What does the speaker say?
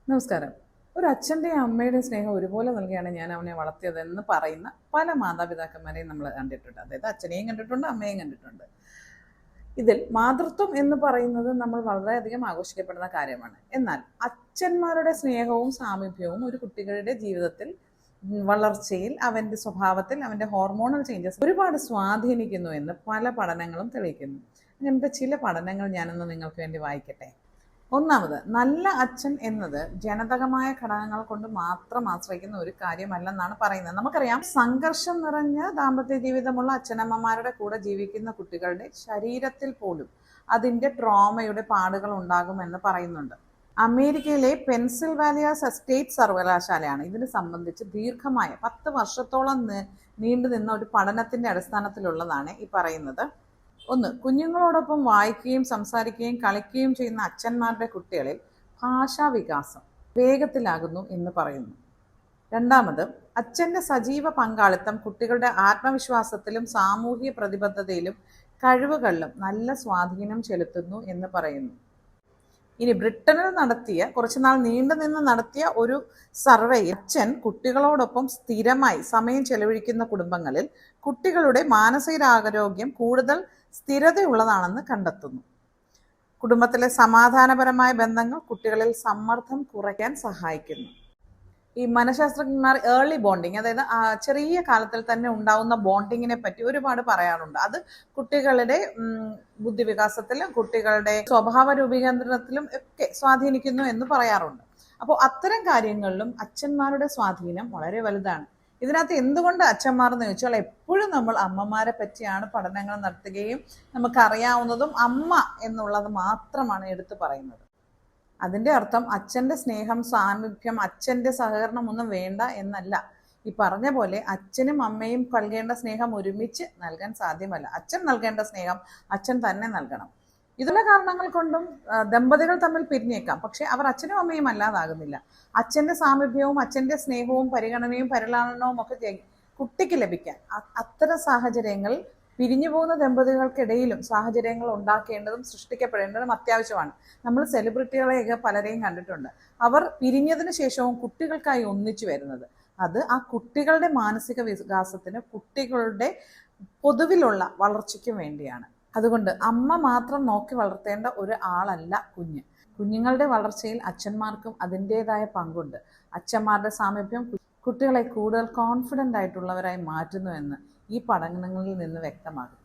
നമസ്കാരം. ഒരു അച്ഛൻ്റെയും അമ്മയുടെയും സ്നേഹം ഒരുപോലെ നൽകിയാണ് ഞാൻ അവനെ വളർത്തിയതെന്ന് പറയുന്ന പല മാതാപിതാക്കന്മാരെയും നമ്മൾ കണ്ടിട്ടുണ്ട്. അതായത് അച്ഛനെയും കണ്ടിട്ടുണ്ട്, അമ്മയെയും കണ്ടിട്ടുണ്ട്. ഇതിൽ മാതൃത്വം എന്ന് പറയുന്നത് നമ്മൾ വളരെയധികം ആഘോഷിക്കപ്പെടുന്ന കാര്യമാണ്. എന്നാൽ അച്ഛന്മാരുടെ സ്നേഹവും സാമീപ്യവും ഒരു കുട്ടികളുടെ ജീവിതത്തിൽ വളർച്ചയിൽ, അവൻ്റെ സ്വഭാവത്തിൽ, അവൻ്റെ ഹോർമോണൽ ചേഞ്ചസ് ഒരുപാട് സ്വാധീനിക്കുന്നു എന്ന് പല പഠനങ്ങളും തെളിയിക്കുന്നു. അങ്ങനത്തെ ചില പഠനങ്ങൾ ഞാനൊന്ന് നിങ്ങൾക്ക് വേണ്ടി വായിക്കട്ടെ. ഒന്നാമത്, നല്ല അച്ഛൻ എന്നത് ജനിതകമായ ഘടകങ്ങൾ കൊണ്ട് മാത്രം ആശ്രയിക്കുന്ന ഒരു കാര്യമല്ലെന്നാണ് പറയുന്നത്. നമുക്കറിയാം, സംഘർഷം നിറഞ്ഞ ദാമ്പത്യ ജീവിതമുള്ള അച്ഛനമ്മമാരുടെ കൂടെ ജീവിക്കുന്ന കുട്ടികളുടെ ശരീരത്തിൽ പോലും അതിൻ്റെ ട്രോമയുടെ പാടുകൾ ഉണ്ടാകുമെന്ന് പറയുന്നുണ്ട്. അമേരിക്കയിലെ പെൻസിൽവാനിയ സ്റ്റേറ്റ് സർവകലാശാലയാണ് ഇതിനെ സംബന്ധിച്ച് ദീർഘമായ 10 വർഷത്തോളം നീണ്ടു നിന്ന ഒരു പഠനത്തിന്റെ അടിസ്ഥാനത്തിലുള്ളതാണ് ഈ പറയുന്നത്. ഒന്ന്, കുഞ്ഞുങ്ങളോടൊപ്പം വായിക്കുകയും സംസാരിക്കുകയും കളിക്കുകയും ചെയ്യുന്ന അച്ഛന്മാരുടെ കുട്ടികളിൽ ഭാഷാവികാസം വേഗത്തിലാകുന്നു എന്ന് പറയുന്നു. രണ്ടാമത്, അച്ഛൻ്റെ സജീവ പങ്കാളിത്തം കുട്ടികളുടെ ആത്മവിശ്വാസത്തിലും സാമൂഹിക പ്രതിബദ്ധതയിലും കഴിവുകളിലും നല്ല സ്വാധീനം ചെലുത്തുന്നു എന്ന് പറയുന്നു. ഇനി ബ്രിട്ടനിൽ കുറച്ചുനാൾ നീണ്ടുനിന്ന് നടത്തിയ ഒരു സർവേയിൽ അച്ഛൻ കുട്ടികളോടൊപ്പം സ്ഥിരമായി സമയം ചെലവഴിക്കുന്ന കുടുംബങ്ങളിൽ കുട്ടികളുടെ മാനസികാരോഗ്യം കൂടുതൽ സ്ഥിരതയുള്ളതാണെന്ന് കണ്ടെത്തുന്നു. കുടുംബത്തിലെ സമാധാനപരമായ ബന്ധങ്ങൾ കുട്ടികളിൽ സമ്മർദ്ദം കുറയ്ക്കാൻ സഹായിക്കുന്നു. ഈ മനഃശാസ്ത്രജ്ഞന്മാർ ഏർലി ബോണ്ടിങ്, അതായത് ചെറിയ കാലത്തിൽ തന്നെ ഉണ്ടാവുന്ന ബോണ്ടിങ്ങിനെ പറ്റി ഒരുപാട് പറയാറുണ്ട്. അത് കുട്ടികളുടെ ബുദ്ധിവികാസത്തിലും കുട്ടികളുടെ സ്വഭാവ രൂപീകരണത്തിലും ഒക്കെ സ്വാധീനിക്കുന്നു എന്ന് പറയാറുണ്ട്. അപ്പോൾ അത്തരം കാര്യങ്ങളിലും അച്ഛന്മാരുടെ സ്വാധീനം വളരെ വലുതാണ്. ഇതിനകത്ത് എന്തുകൊണ്ട് അച്ഛന്മാർ എന്ന് ചോദിച്ചാൽ, എപ്പോഴും നമ്മൾ അമ്മമാരെ പറ്റിയാണ് പഠനങ്ങൾ നടത്തുകയും നമുക്കറിയാവുന്നതും അമ്മ എന്നുള്ളത് മാത്രമാണ് എടുത്തു പറയുന്നത്. അതിൻ്റെ അർത്ഥം അച്ഛൻ്റെ സ്നേഹം, സാമീപ്യം, അച്ഛൻ്റെ സഹകരണം ഒന്നും വേണ്ട എന്നല്ല. ഈ പറഞ്ഞ പോലെ അച്ഛനും അമ്മയും നൽകേണ്ട സ്നേഹം ഒരുമിച്ച് നൽകാൻ സാധ്യമല്ല. അച്ഛൻ നൽകേണ്ട സ്നേഹം അച്ഛൻ തന്നെ നൽകണം. ഇതിലെ കാരണങ്ങൾ കൊണ്ടും ദമ്പതികൾ തമ്മിൽ പിരിഞ്ഞേക്കാം, പക്ഷെ അവർ അച്ഛനും അമ്മയും അല്ലാതാകുന്നില്ല. അച്ഛൻ്റെ സാമീപ്യവും അച്ഛൻ്റെ സ്നേഹവും പരിഗണനയും പരിലാളനവും ഒക്കെ കുട്ടിക്ക് ലഭിക്കാൻ അത്തരം സാഹചര്യങ്ങളിൽ പിരിഞ്ഞു പോകുന്ന ദമ്പതികൾക്കിടയിലും സാഹചര്യങ്ങൾ ഉണ്ടാക്കേണ്ടതും സൃഷ്ടിക്കപ്പെടേണ്ടതും അത്യാവശ്യമാണ്. നമ്മൾ സെലിബ്രിറ്റികളെയൊക്കെ പലരെയും കണ്ടിട്ടുണ്ട്. അവർ പിരിഞ്ഞതിന് ശേഷവും കുട്ടികൾക്കായി ഒന്നിച്ചു വരുന്നത്. അത് ആ കുട്ടികളുടെ മാനസിക വികാസത്തിന്, കുട്ടികളുടെ പൊതുവിലുള്ള വളർച്ചയ്ക്കും വേണ്ടിയാണ്. അതുകൊണ്ട് അമ്മ മാത്രം നോക്കി വളർത്തേണ്ട ഒരു ആളല്ല കുഞ്ഞ്. കുഞ്ഞുങ്ങളുടെ വളർച്ചയിൽ അച്ഛന്മാർക്കും അതിൻ്റെതായ പങ്കുണ്ട്. അച്ഛന്മാരുടെ സാമീപ്യം കുട്ടികളെ കൂടുതൽ കോൺഫിഡൻ്റ് ആയിട്ടുള്ളവരായി മാറ്റുന്നുവെന്ന് ഈ പഠനങ്ങളിൽ നിന്ന് വ്യക്തമാകും.